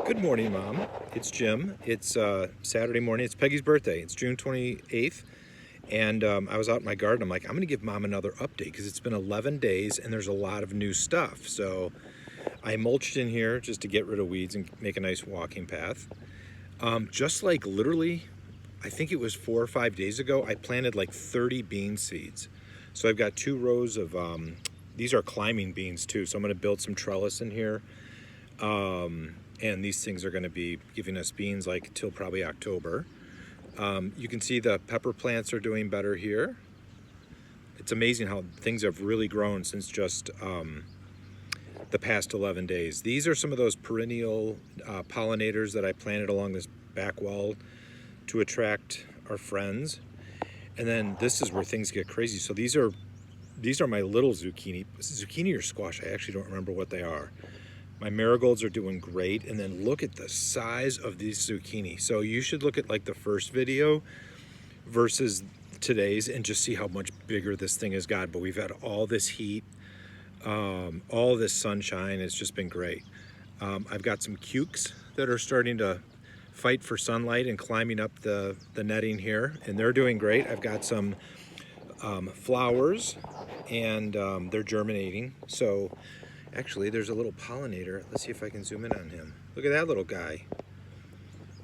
Good morning, Mom. It's Jim. It's Saturday morning. It's Peggy's birthday. It's June 28th. And I was out in my garden. I'm like, I'm going to give Mom another update because it's been 11 days and there's a lot of new stuff. So I mulched in here just to get rid of weeds and make a nice walking path. Just like literally, I think it was 4 or 5 days ago, I planted like 30 bean seeds. So I've got 2 rows of, these are climbing beans too. So I'm going to build some trellis in here. And these things are going to be giving us beans like till probably October. You can see the pepper plants are doing better here. It's amazing how things have really grown since just the past 11 days. These are some of those perennial pollinators that I planted along this back wall to attract our friends. And then this is where things get crazy. So these are my little zucchini. Zucchini or squash, I actually don't remember what they are. My marigolds are doing great, and then look at the size of these zucchini. So you should look at like the first video versus today's and just see how much bigger this thing has got. But we've had all this heat, all this sunshine. It's just been great. I've got some cukes that are starting to fight for sunlight and climbing up the netting here, and they're doing great. I've got some flowers, and they're germinating. So actually, there's a little pollinator. Let's see if I can zoom in on him. Look at that little guy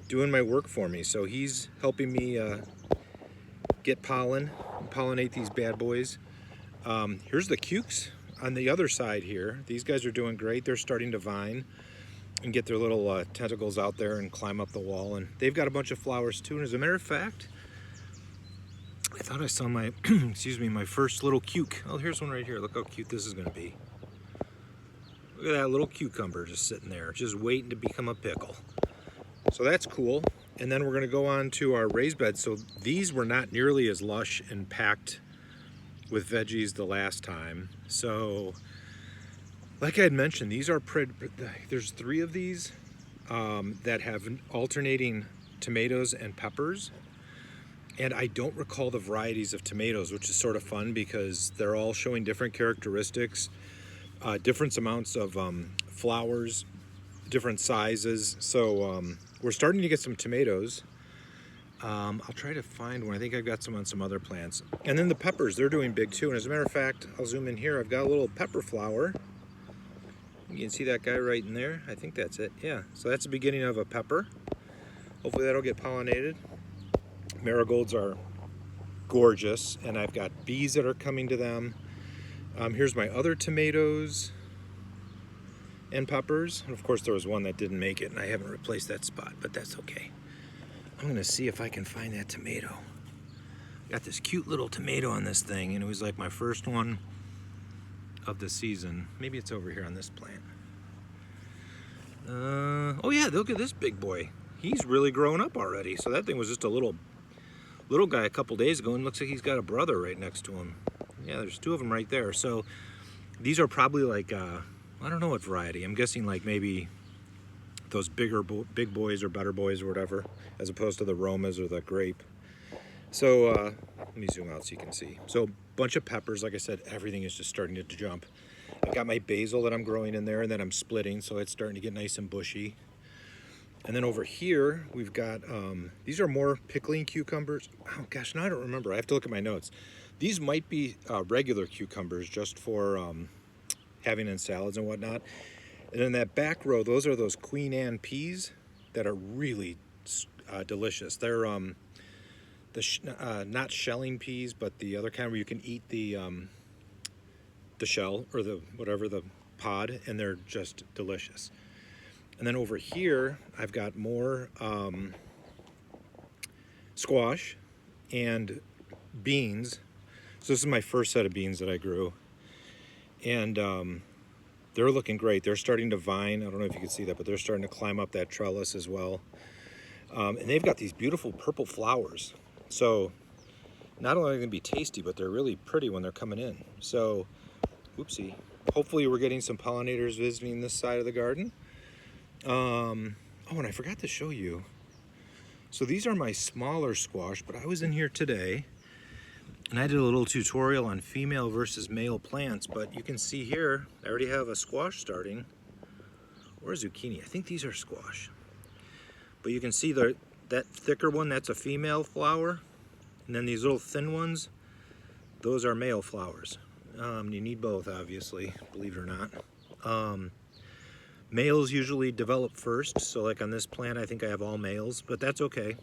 doing my work for me. So he's helping me get pollen, pollinate these bad boys. Here's the cukes on the other side here. These guys are doing great. They're starting to vine and get their little tentacles out there and climb up the wall. And they've got a bunch of flowers too. And as a matter of fact, I thought I saw my, excuse me, my first little cuke. Oh, here's one right here. Look how cute this is gonna be. Look at that little cucumber just sitting there, just waiting to become a pickle. So that's cool. And then we're gonna go on to our raised beds. So these were not nearly as lush and packed with veggies the last time. So like I had mentioned, these are, there's 3 of these that have alternating tomatoes and peppers. And I don't recall the varieties of tomatoes, which is sort of fun because they're all showing different characteristics. Different amounts of flowers, different sizes. So we're starting to get some tomatoes. I'll try to find one. I think I've got some on some other plants. And then the peppers, they're doing big too. And as a matter of fact, I'll zoom in here. I've got a little pepper flower. You can see that guy right in there. I think that's it. Yeah, so that's the beginning of a pepper. Hopefully that'll get pollinated. Marigolds are gorgeous, and I've got bees that are coming to them. Here's my other tomatoes and peppers. And of course there was one that didn't make it and I haven't replaced that spot, but that's okay. I'm gonna see if I can find that tomato. Got this cute little tomato on this thing, and it was like my first one of the season. Maybe it's over here on this plant. Oh yeah, look at this big boy. He's really grown up already. So that thing was just a little guy a couple days ago, and looks like he's got a brother right next to him. Yeah, there's 2 of them right there. So these are probably like, I don't know what variety. I'm guessing like maybe those big boys or better boys or whatever, as opposed to the Romas or the grape. So let me zoom out so you can see. So a bunch of peppers. Like I said, everything is just starting to jump. I've got my basil that I'm growing in there, and then I'm splitting, so it's starting to get nice and bushy. And then over here, we've got, these are more pickling cucumbers. Oh gosh, now I don't remember. I have to look at my notes. These might be regular cucumbers just for having in salads and whatnot. And in that back row, those are those Queen Anne peas that are really delicious. They're not shelling peas, but the other kind where you can eat the shell or the whatever, the pod, and they're just delicious. And then over here, I've got more squash and beans. So this is my first set of beans that I grew. And they're looking great. They're starting to vine. I don't know if you can see that, but they're starting to climb up that trellis as well. And they've got these beautiful purple flowers. So not only are they going to be tasty, but they're really pretty when they're coming in. So, whoopsie. Hopefully we're getting some pollinators visiting this side of the garden. Oh, and I forgot to show you. So these are my smaller squash, but I was in here today And I did a little tutorial on female versus male plants, but you can see here, I already have a squash starting. or zucchini. I think these are squash. But you can see that thicker one, that's a female flower. And then these little thin ones, those are male flowers. You need both, obviously, believe it or not. Males usually develop first, so like on this plant, I think I have all males, but that's okay.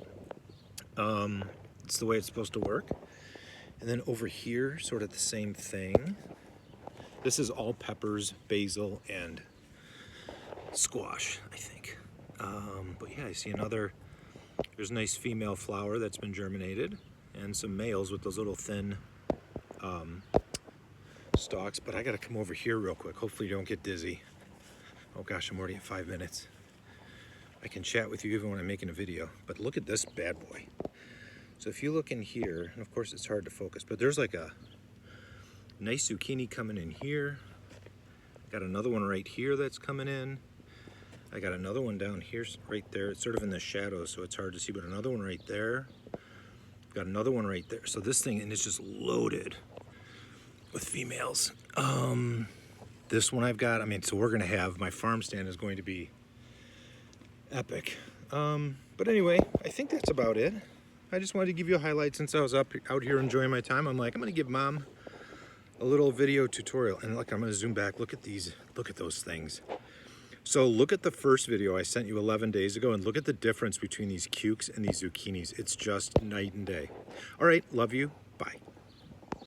It's the way it's supposed to work. And then over here, sort of the same thing. This is all peppers, basil, and squash, I think. But yeah, I see there's a nice female flower that's been germinated, and some males with those little thin stalks. But I gotta come over here real quick. Hopefully you don't get dizzy. Oh gosh, I'm already at 5 minutes. I can chat with you even when I'm making a video, but look at this bad boy. So if you look in here, and of course it's hard to focus, but there's like a nice zucchini coming in here. Got another one right here that's coming in. I got another one down here, right there. It's sort of in the shadows, so it's hard to see, but another one right there. Got another one right there. So this thing, and it's just loaded with females. This one I've got, so we're gonna have, my farm stand is going to be epic. But anyway, I think that's about it. I just wanted to give you a highlight since I was out here enjoying my time. I'm like, I'm gonna give Mom a little video tutorial. And look, I'm gonna zoom back, look at these, look at those things. So look at the first video I sent you 11 days ago and look at the difference between these cukes and these zucchinis. It's just night and day. All right, love you, bye.